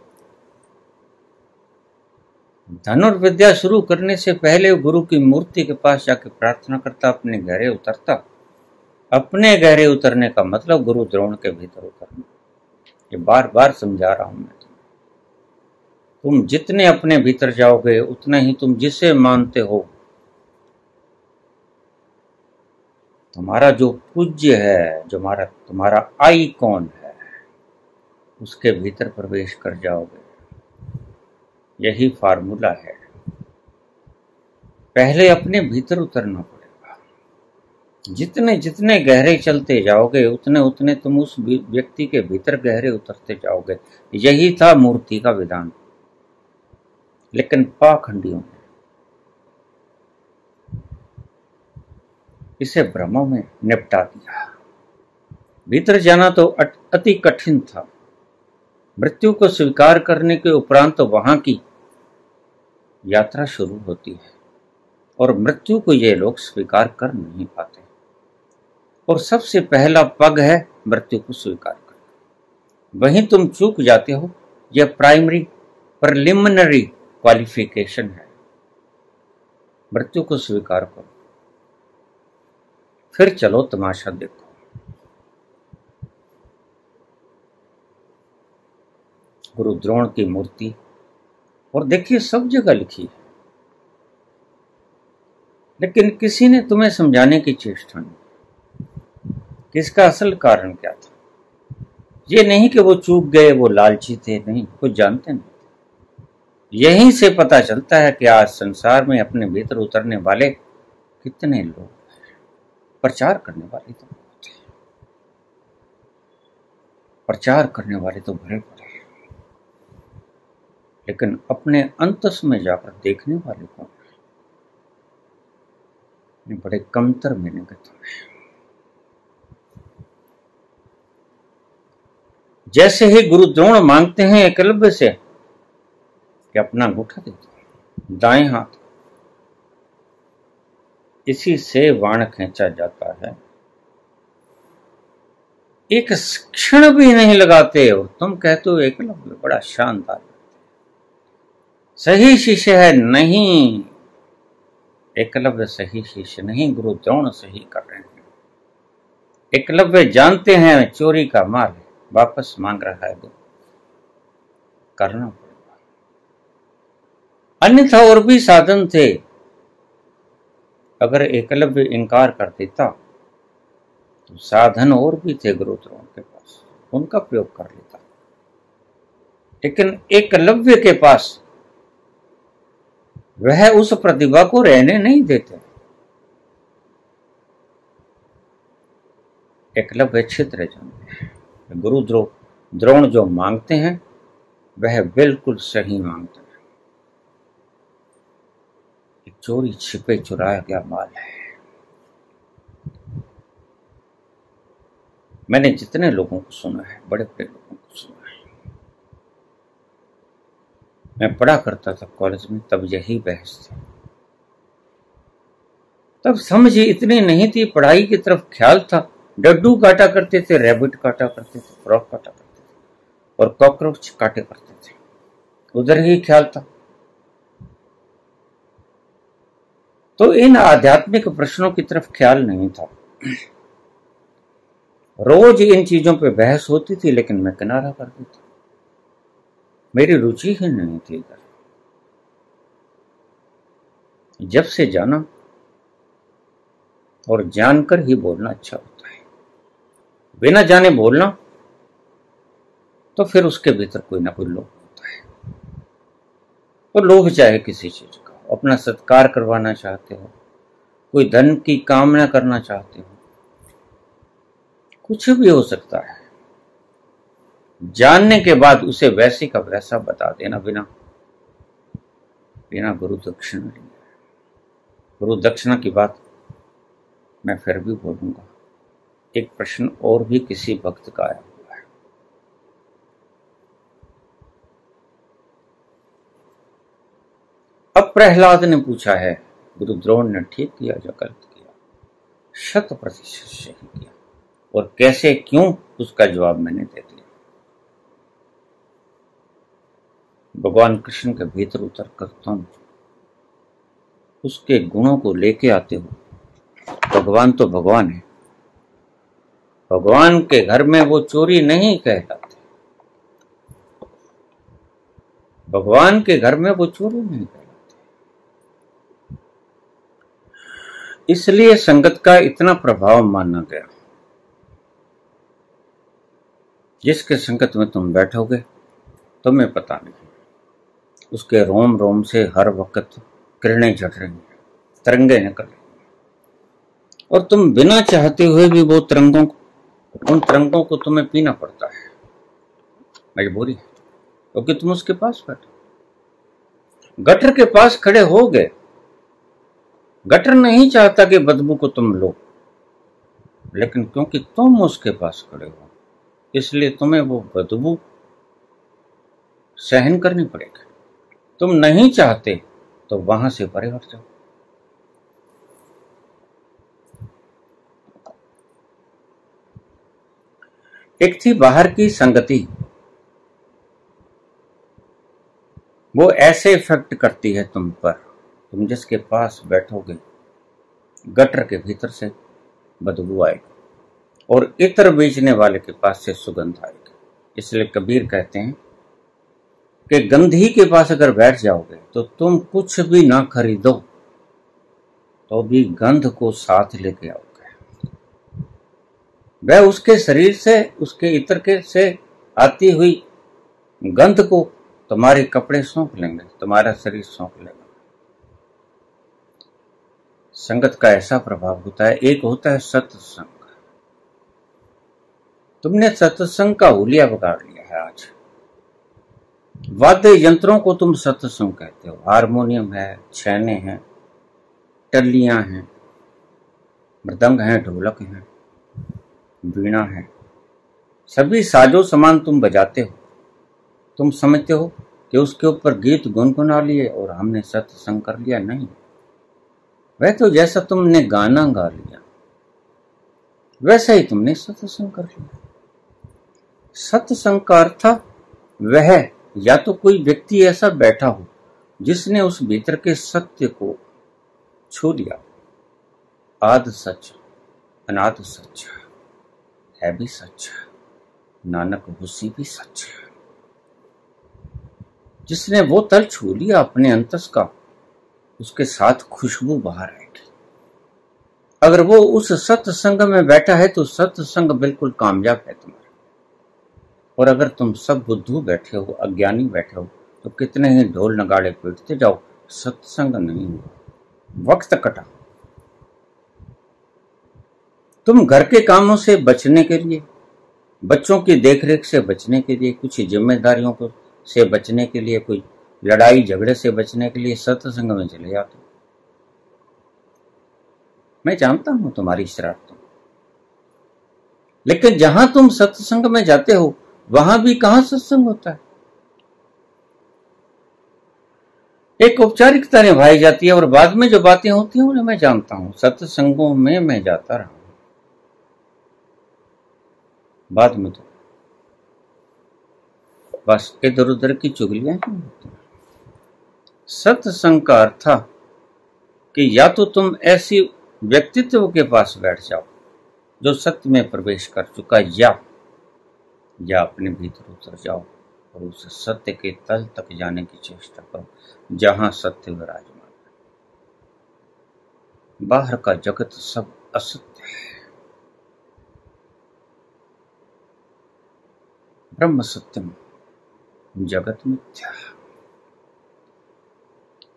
धनुर्विद्या शुरू करने से पहले गुरु की मूर्ति के पास जाकर प्रार्थना करता, अपने गहरे उतरता। अपने गहरे उतरने का मतलब गुरु द्रोण के भीतर उतरना। ये बार बार समझा रहा हूं मैं तुम जितने अपने भीतर जाओगे उतना ही तुम जिसे मानते हो, तुम्हारा जो पूज्य है, जो तुम्हारा आइकॉन है, उसके भीतर प्रवेश कर जाओगे। यही फार्मूला है। पहले अपने भीतर उतरना पड़ेगा। जितने जितने गहरे चलते जाओगे उतने उतने तुम उस व्यक्ति के भीतर गहरे उतरते जाओगे। यही था मूर्ति का विधान। लेकिन पाखंडियों ने इसे भ्रमों में निपटा दिया। भीतर जाना तो अति कठिन था। मृत्यु को स्वीकार करने के उपरांत तो वहां की यात्रा शुरू होती है, और मृत्यु को ये लोग स्वीकार कर नहीं पाते। और सबसे पहला पग है मृत्यु को स्वीकार करना। वहीं तुम चूक जाते हो। यह प्रिलिमिनरी क्वालिफिकेशन है। मृत्यु को स्वीकार करो, फिर चलो तमाशा देखो। गुरु द्रोण की मूर्ति, और देखिए सब जगह लिखी है, लेकिन किसी ने तुम्हें समझाने की चेष्टा नहीं कि इसका असल कारण क्या था। ये नहीं कि वो चूक गए, वो लालची थे, नहीं, कुछ जानते नहीं। यहीं से पता चलता है कि आज संसार में अपने भीतर उतरने वाले कितने लोग, प्रचार करने वाले तो बहुत हैं, प्रचार करने वाले तो भरे पड़े हैं। लेकिन अपने अंतस में जाकर देखने वाले कौन है? बड़े कमतर मिलेंगे तुम्हें। जैसे ही गुरु द्रोण मांगते हैं एकलव्य से कि अपना अंगूठा दे दो, दाएं हाथ, इसी से बाण खींचा जाता है। एक क्षण भी नहीं लगाते और तुम कहते हो एकलव्य बड़ा शानदार, सही शिष्य है। नहीं, एकलव्य सही शिष्य नहीं, गुरु द्रोण सही कर रहे हैं। एकलव्य जानते हैं चोरी का माल है, वापस मांग रहा है, करना पड़ेगा, अन्यथा और भी साधन थे। अगर एकलव्य इनकार कर देता तो साधन और भी थे गुरु द्रोण के पास, उनका प्रयोग कर लेता। लेकिन एकलव्य के पास वह उस प्रतिभा को रहने नहीं देते। एकलव्य क्षेत्र जानते हैं, गुरु द्रोण जो मांगते हैं वह बिल्कुल सही मांगते हैं। एक चोरी छिपे चुराया गया माल है। मैंने जितने लोगों को सुना है, बड़े बड़े लोगों को सुना है, मैं पढ़ा करता था कॉलेज में, तब यही बहस थी। तब समझ इतनी नहीं थी, पढ़ाई की तरफ ख्याल था। डड्डू काटा करते थे, रैबिट काटा करते थे, फ्रॉक काटा करते थे और कॉकरोच काटे करते थे, उधर ही ख्याल था। तो इन आध्यात्मिक प्रश्नों की तरफ ख्याल नहीं था। रोज इन चीजों पे बहस होती थी, लेकिन मैं किनारा कर देता, मेरी रुचि ही नहीं थी इधर। जब से जाना और जानकर ही बोलना अच्छा होता है, बिना जाने बोलना तो फिर उसके भीतर कोई ना कोई लोभ होता है। तो लोभ चाहे किसी चीज का, अपना सत्कार करवाना चाहते हो, कोई धन की कामना करना चाहते हो, कुछ भी हो सकता है। जानने के बाद उसे वैसे का वैसा बता देना, बिना गुरु दक्षिणा लिए। गुरु दक्षिणा की बात मैं फिर भी बोलूंगा। एक प्रश्न और भी किसी भक्त का आया हुआ है। अब प्रहलाद ने पूछा है, गुरु द्रोण ने ठीक किया या गलत किया? 100% सही किया। और कैसे, क्यों, उसका जवाब मैंने दे दिया। भगवान कृष्ण के भीतर उतर कर तुम उसके गुणों को लेके आते हो। भगवान तो भगवान है, भगवान के घर में वो चोरी नहीं कहलाते। भगवान के घर में वो चोरी नहीं कहलाते। इसलिए संगत का इतना प्रभाव माना गया। जिसके संगत में तुम बैठोगे तुम्हें पता नहीं, उसके रोम रोम से हर वक्त किरणें झड़ रही हैं, तरंगे निकल रही हैं, और तुम बिना चाहते हुए भी वो उन तरंगों को तुम्हें पीना पड़ता है, मजबूरी है, क्योंकि तुम उसके पास बैठे। गटर के पास खड़े हो गए, गटर नहीं चाहता कि बदबू को तुम लो, लेकिन क्योंकि तुम उसके पास खड़े हो इसलिए तुम्हें वो बदबू सहन करनी पड़ेगी। तुम नहीं चाहते तो वहां से परे हट जाओ। एक थी बाहर की संगति, वो ऐसे इफेक्ट करती है तुम पर, तुम जिसके पास बैठोगे गटर के भीतर से बदबू आएगी और इत्र बेचने वाले के पास से सुगंध आएगी। इसलिए कबीर कहते हैं कि गंधी के पास अगर बैठ जाओगे तो तुम कुछ भी ना खरीदो तो भी गंध को साथ लेके आओगे। वह उसके शरीर से, उसके इत्र के से आती हुई गंध को तुम्हारे कपड़े सौंप लेंगे, तुम्हारा शरीर सौंप लेगा। संगत का ऐसा प्रभाव होता है। एक होता है सत्संग। तुमने सत्संग का हुलिया बिगाड़ लिया है आज। वाद्य यंत्रों को तुम सत्संग कहते हो। हारमोनियम है, छैने हैं, टल्लियां हैं, मृदंग हैं, ढोलक हैं, वीणा है, सभी साजो सामान तुम बजाते हो। तुम समझते हो कि उसके ऊपर गीत गुनगुना लिए और हमने सत्संग कर लिया। नहीं, वह तो जैसा तुमने गाना गा लिया वैसा ही तुमने सत्संग कर लिया। सत्संग का अर्थ वह या तो कोई व्यक्ति ऐसा बैठा हो जिसने उस भीतर के सत्य को छू लिया। आद सच, अनाद सच, है भी सच, नानक हुसी भी सच। जिसने वो तल छू लिया अपने अंतस का, उसके साथ खुशबू बाहर आएगी। अगर वो उस सत्संग में बैठा है तो सत्संग बिल्कुल कामयाब है तुम्हारा। और अगर तुम सब बुद्धू बैठे हो, अज्ञानी बैठे हो, तो कितने ही ढोल नगाड़े पीटते जाओ, सत्संग नहीं हुआ, वक्त कटा। तुम घर के कामों से बचने के लिए, बच्चों की देखरेख से बचने के लिए, कुछ जिम्मेदारियों को से बचने के लिए, कोई लड़ाई झगड़े से बचने के लिए सत्संग में चले जाते हो। मैं जानता हूं तुम्हारी शरारतों, लेकिन जहां तुम सत्संग में जाते हो वहां भी कहां सत्संग होता है। एक औपचारिकता निभाई जाती है और बाद में जो बातें होती हैं उन्हें मैं जानता हूं। सत्संगों में मैं जाता रहा हूं, बाद में तो बस इधर उधर की चुगलियां ही होती हैं। सत्संग का अर्थ कि या तो तुम ऐसी व्यक्तित्व के पास बैठ जाओ जो सत्य में प्रवेश कर चुका, या अपने भीतर उतर जाओ और उस सत्य के तल तक जाने की चेष्टा करो जहां सत्य विराजमान है। बाहर का जगत सब असत्य है, ब्रह्म सत्यम जगत मिथ्या।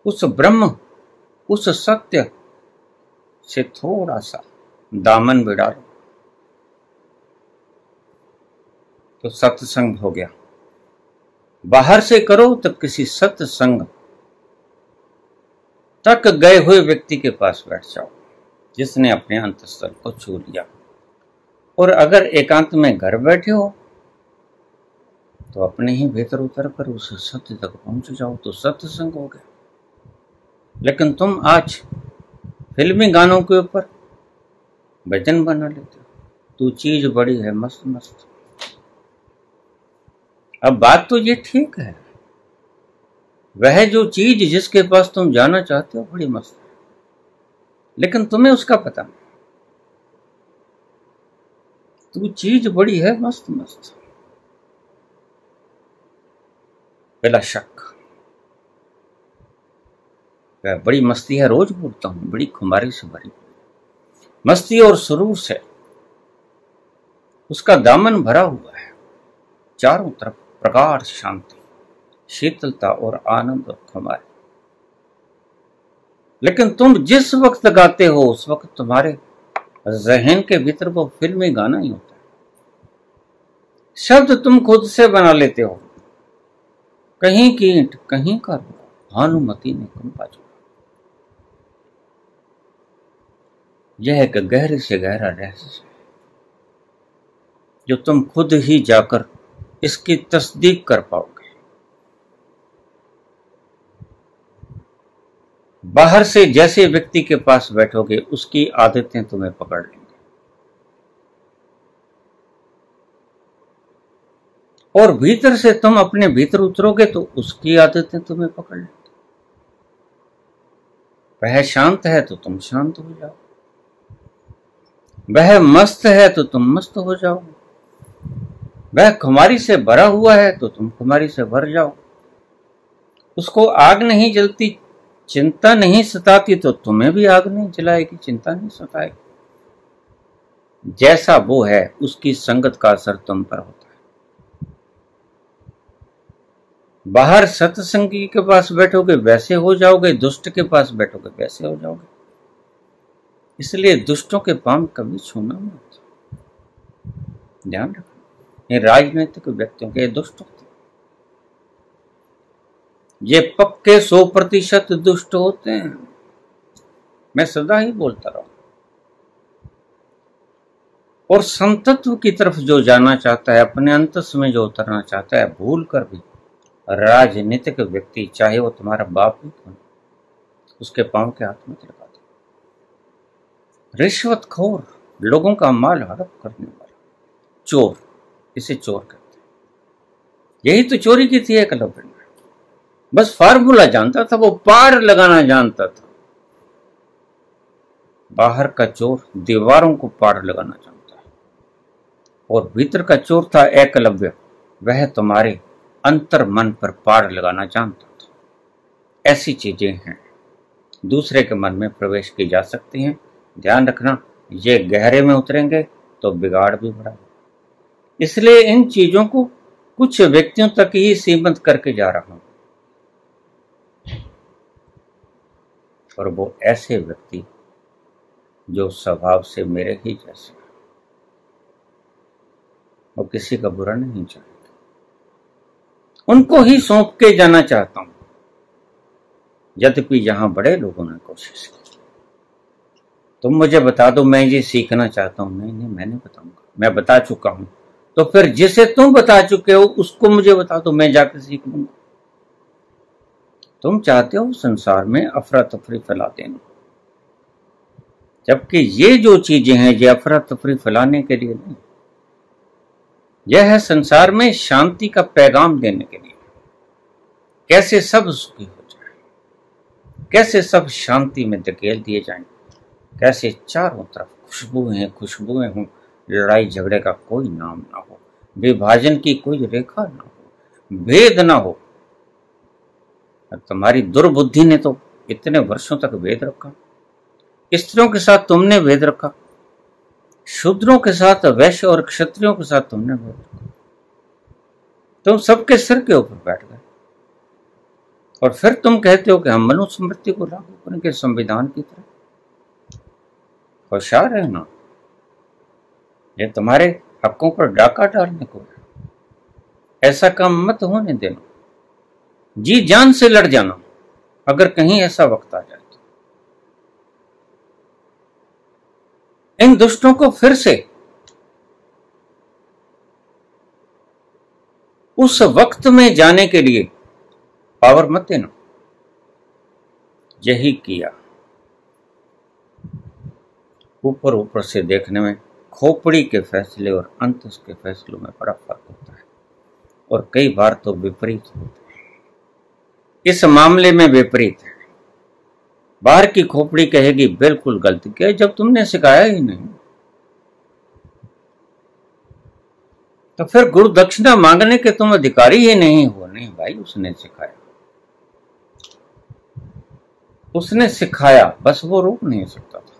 उस ब्रह्म, उस सत्य से थोड़ा सा दामन बिड़ा लो तो सत्संग हो गया। बाहर से करो तो किसी सत्संग तक गए हुए व्यक्ति के पास बैठ जाओ जिसने अपने अंतस्थल को छू लिया। और अगर एकांत में घर बैठे हो तो अपने ही भीतर उतर कर उस सत्य तक पहुंच जाओ तो सत्संग हो गया। लेकिन तुम आज फिल्मी गानों के ऊपर भजन बना लेते हो, तू चीज बड़ी है मस्त मस्त। अब बात तो ये ठीक है, वह जो चीज जिसके पास तुम जाना चाहते हो बड़ी मस्त है, लेकिन तुम्हें उसका पता नहीं। तू चीज बड़ी है मस्त मस्त, बिला शक वह बड़ी मस्ती है। रोज बोलता हूं, बड़ी खुमारी से भरी मस्ती और सुरूर से उसका दामन भरा हुआ है। चारों तरफ प्रगाढ़ शांति, शीतलता और आनंद और खुमारी। लेकिन तुम जिस वक्त गाते हो उस वक्त तुम्हारे जहन के भीतर वो फिल्मी गाना ही होता है। शब्द तुम खुद से बना लेते हो, कहीं कीट कहीं का भानुमति ने कंपा जोड़ा। यह एक गहरे से गहरा रहस्य है जो तुम खुद ही जाकर इसकी तस्दीक कर पाओगे। बाहर से जैसे व्यक्ति के पास बैठोगे उसकी आदतें तुम्हें पकड़ लेंगे, और भीतर से तुम अपने भीतर उतरोगे तो उसकी आदतें तुम्हें पकड़ लेंगी। वह शांत है तो तुम शांत हो जाओ, वह मस्त है तो तुम मस्त हो जाओ, वह खुमारी से भरा हुआ है तो तुम खुमारी से भर जाओ। उसको आग नहीं जलती, चिंता नहीं सताती तो तुम्हें भी आग नहीं जलाएगी, चिंता नहीं सताएगी। जैसा वो है उसकी संगत का असर तुम पर होता है। बाहर सत्संगी के पास बैठोगे वैसे हो जाओगे, दुष्ट के पास बैठोगे वैसे हो जाओगे। इसलिए दुष्टों के पांव कभी छूना मत, ध्यान रखो। ये राजनीतिक व्यक्तियों के दुष्ट होते, ये पक्के 100% दुष्ट होते हैं। मैं सदा ही बोलता रहा। और संतत्व की तरफ जो जाना चाहता है, अपने अंतस में जो उतरना चाहता है, भूल कर भी राजनीतिक व्यक्ति, चाहे वो तुम्हारा बाप भी क्यों, उसके पांव के हाथ में लगा दे। रिश्वतखोर, लोगों का माल हड़प करने वाला, चोर, इसे चोर कहते हैं। यही तो चोरी की थी एकलव्य ने। बस फार्मूला जानता था, वो पार लगाना जानता था। बाहर का चोर दीवारों को पार लगाना जानता है, और भीतर का चोर था एकलव्य, वह तुम्हारे अंतर मन पर पार लगाना जानता था। ऐसी चीजें हैं, दूसरे के मन में प्रवेश की जा सकती हैं। ध्यान रखना, ये गहरे में उतरेंगे तो बिगाड़ भी बड़ा। इसलिए इन चीजों को कुछ व्यक्तियों तक ही सीमित करके जा रहा हूं, और वो ऐसे व्यक्ति जो स्वभाव से मेरे ही जैसे, वो किसी का बुरा नहीं चाहते, उनको ही सौंप के जाना चाहता हूं। यद्यपि यहां बड़े लोगों ने कोशिश की, तुम मुझे बता दो, मैं ये सीखना चाहता हूं। नहीं, मैं नहीं बताऊंगा, मैं बता चुका हूं। तो फिर जिसे तुम बता चुके हो उसको मुझे बता दो, मैं जाकर सीख लूंगा। तुम चाहते हो संसार में अफरा तफरी फैला देना, जबकि ये जो चीजें हैं ये अफरा तफरी फैलाने के लिए नहीं, यह है संसार में शांति का पैगाम देने के लिए। कैसे सब सुखी हो जाए, कैसे सब शांति में धकेल दिए जाएं, कैसे चारों तरफ खुशबुएं हों, लड़ाई झगड़े का कोई नाम ना हो, विभाजन की कोई रेखा ना हो, भेद ना हो। तुम्हारी दुर्बुद्धि ने तो इतने वर्षों तक भेद रखा। स्त्रियों के साथ तुमने भेद रखा, शूद्रों के साथ, वैश्य और क्षत्रियों के साथ तुमने भेद रखा। तुम सबके सिर के ऊपर बैठ गए, और फिर तुम कहते हो कि हम मनुस्मृति को लागू करेंगे संविधान की तरह। होशियार है ना, ये तुम्हारे हकों पर डाका डालने को है। ऐसा काम मत होने देना, जी जान से लड़ जाना अगर कहीं ऐसा वक्त आ जाए तो। इन दुष्टों को फिर से उस वक्त में जाने के लिए पावर मत देना। यही किया। ऊपर ऊपर से देखने में खोपड़ी के फैसले और अंतस के फैसलों में बड़ा फर्क होता है, और कई बार तो विपरीत होते हैं। इस मामले में विपरीत है। बाहर की खोपड़ी कहेगी बिल्कुल गलती किया, जब तुमने सिखाया ही नहीं। तो फिर गुरु दक्षिणा मांगने के तुम अधिकारी ही नहीं हो। नहीं भाई, उसने सिखाया, उसने सिखाया, बस वो रोक नहीं सकता था।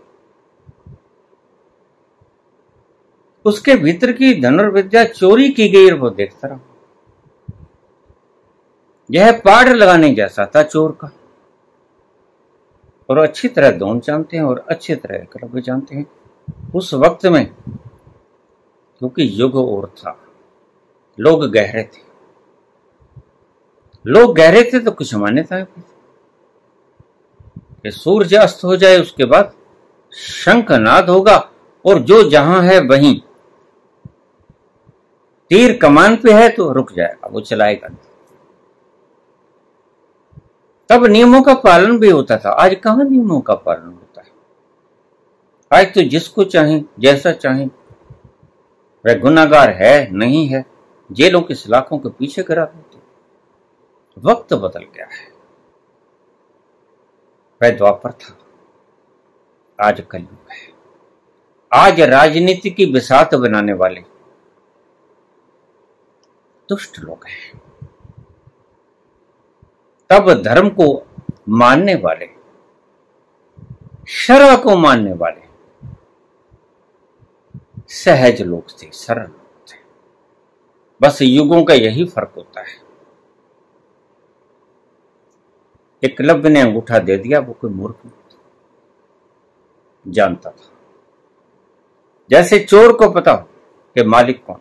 उसके भीतर की धनुर्विद्या चोरी की गई, वो देखता रहा। यह पाड़ लगाने जैसा था चोर का, और अच्छी तरह दोनों जानते हैं और अच्छी तरह एकलव्य जानते हैं। उस वक्त में क्योंकि युग और था, लोग गहरे थे, तो कुछ मान्यताएं थी कि सूर्य अस्त हो जाए उसके बाद शंखनाद होगा, और जो जहां है वहीं, तीर कमान पे है तो रुक जाएगा, वो चलाएगा नहीं। तब नियमों का पालन भी होता था। आज कहां नियमों का पालन होता है? आज तो जिसको चाहे जैसा चाहे, वह गुनाहगार है नहीं है, जेलों की सलाखों के पीछे करा देते। वक्त बदल गया है। वह द्वापर था, आज कलयुग है। आज राजनीति की बिसात बनाने वाले दुष्ट लोग हैं, तब धर्म को मानने वाले, शरअ को मानने वाले सहज लोग थे, सरल लोग थे। बस युगों का यही फर्क होता है। एकलव्य ने अंगूठा दे दिया, वो कोई मूर्ख नहीं था, जानता था। जैसे चोर को पता हो कि मालिक कौन,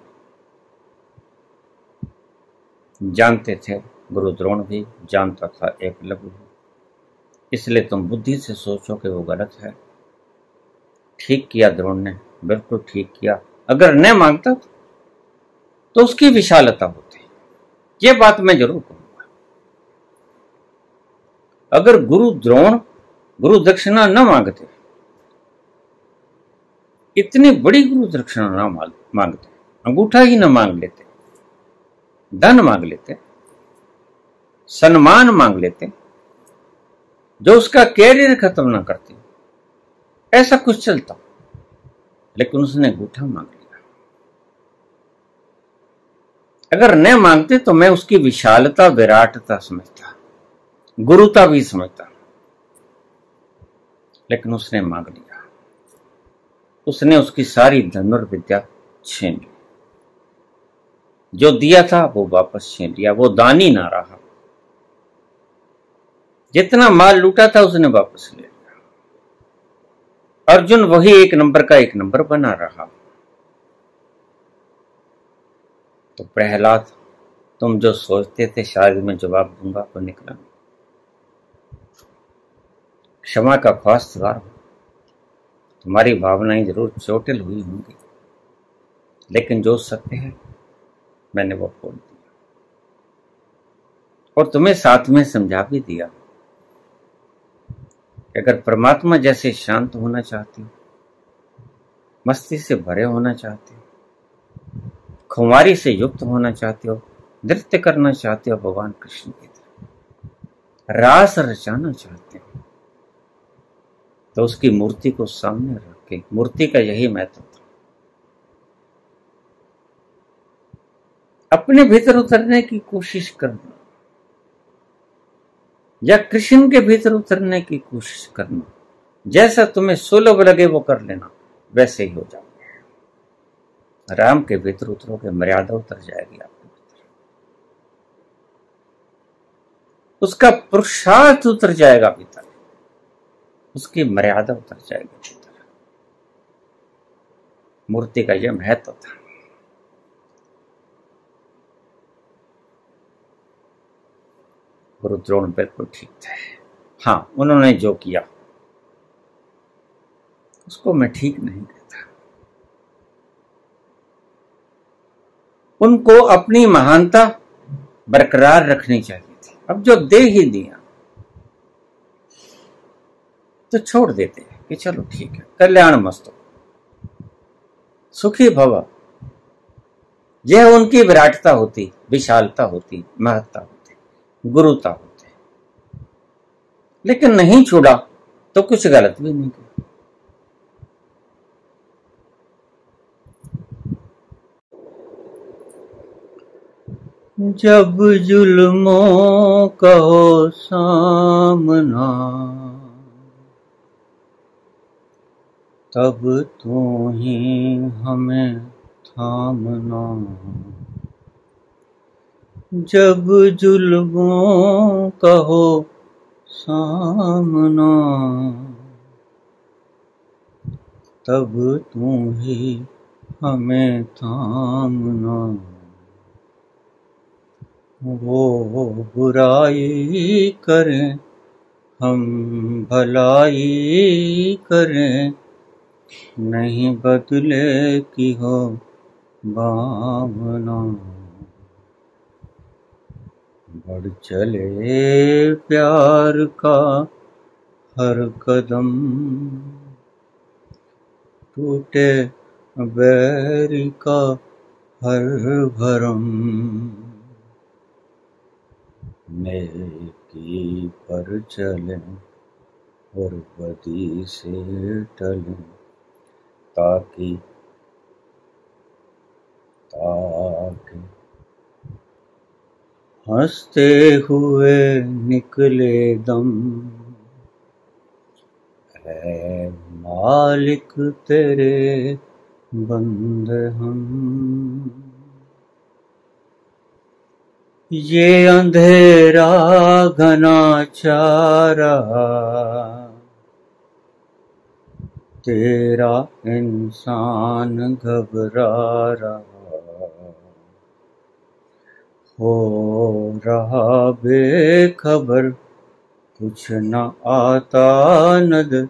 जानते थे गुरु द्रोण भी जानता था एकलव्य है, इसलिए तुम बुद्धि से सोचो कि वो गलत है। ठीक किया द्रोण ने, बिल्कुल ठीक किया। अगर न मांगता तो उसकी विशालता होती, ये बात मैं जरूर कहूंगा। अगर गुरु द्रोण गुरु दक्षिणा न मांगते, इतनी बड़ी गुरु दक्षिणा न मांगते, अंगूठा ही न मांग लेते, धन मांग लेते, सम्मान मांग लेते, जो उसका कैरियर खत्म ना करते, ऐसा कुछ चलता, लेकिन उसने अंगूठा मांग लिया। अगर न मांगते तो मैं उसकी विशालता विराटता समझता, गुरुता भी समझता, लेकिन उसने मांग लिया। उसने उसकी सारी धनुर्विद्या छीन ली, जो दिया था वो वापस छीन लिया। वो दानी ना रहा, जितना माल लूटा था उसने वापस ले लिया। अर्जुन वही एक नंबर बना रहा। तो प्रहलाद, तुम जो सोचते थे शायद मैं जवाब दूंगा, तो निकला नहीं। क्षमा का ख्वास्तगार हो, तुम्हारी भावनाएं जरूर चोटिल हुई होंगी, लेकिन जो सत्य है मैंने वो बोल दिया, और तुम्हें साथ में समझा भी दिया कि अगर परमात्मा जैसे शांत होना चाहती हो, मस्ती से भरे होना चाहते हो, खुमारी से युक्त होना चाहते हो, नृत्य करना चाहते हो भगवान कृष्ण की तरह, रास रचाना चाहते हो, तो उसकी मूर्ति को सामने रख के, मूर्ति का यही महत्व था, अपने भीतर उतरने की कोशिश करना, या कृष्ण के भीतर उतरने की कोशिश करना। जैसा तुम्हें सुलभ लगे वो कर लेना, वैसे ही हो जाओगे। राम के भीतर उतरोगे, मर्यादा उतर जाएगी आपके भीतर, उसका पुरुषार्थ उतर जाएगा भीतर, उसकी मर्यादा उतर जाएगी भीतर। मूर्ति का यह महत्व था। गुरु द्रोण बिल्कुल ठीक थे। हाँ, उन्होंने जो किया उसको मैं ठीक नहीं कहता। उनको अपनी महानता बरकरार रखनी चाहिए थी। अब जो दे ही दिया तो छोड़ देते हैं कि चलो ठीक है, कल्याण मस्तु, सुखी भव। यह उनकी विराटता होती, विशालता होती, महत्ता होती, गुरुता होती। लेकिन नहीं छोड़ा तो कुछ गलत भी नहीं किया। जब जुल्मों का हो सामना, तब तू ही हमें थामना। जब जुल्मों का हो सामना, तब तू ही हमें थामना। वो बुराई करें हम भलाई करें, नहीं बदले की हो भावना। बढ़ चले प्यार का हर कदम, टूटे बैरी का हर भरम। नेकी पर चलें और बदी से टलें, ताकि हंसते हुए निकले दम। ऐ मालिक तेरे बंदे हम, ये अंधेरा घना चारा, तेरा इंसान घबरा रहा। हो रहा बेखबर, कुछ न आता नजर,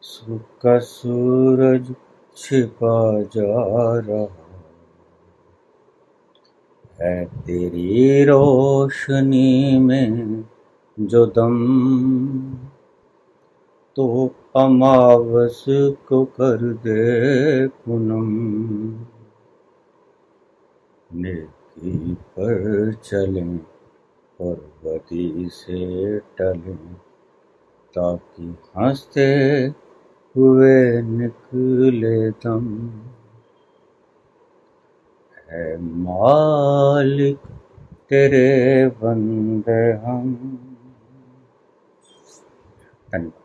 सुख का सूरज छिपा जा रहा है तेरी रोशनी में जो दम, तो अमावस को कर दे पूनम। नेकी पर चलें और बदी से टलें, ताकि हंसते हुए निकले दम। है मालिक तेरे बंदे हम। धन्यवाद।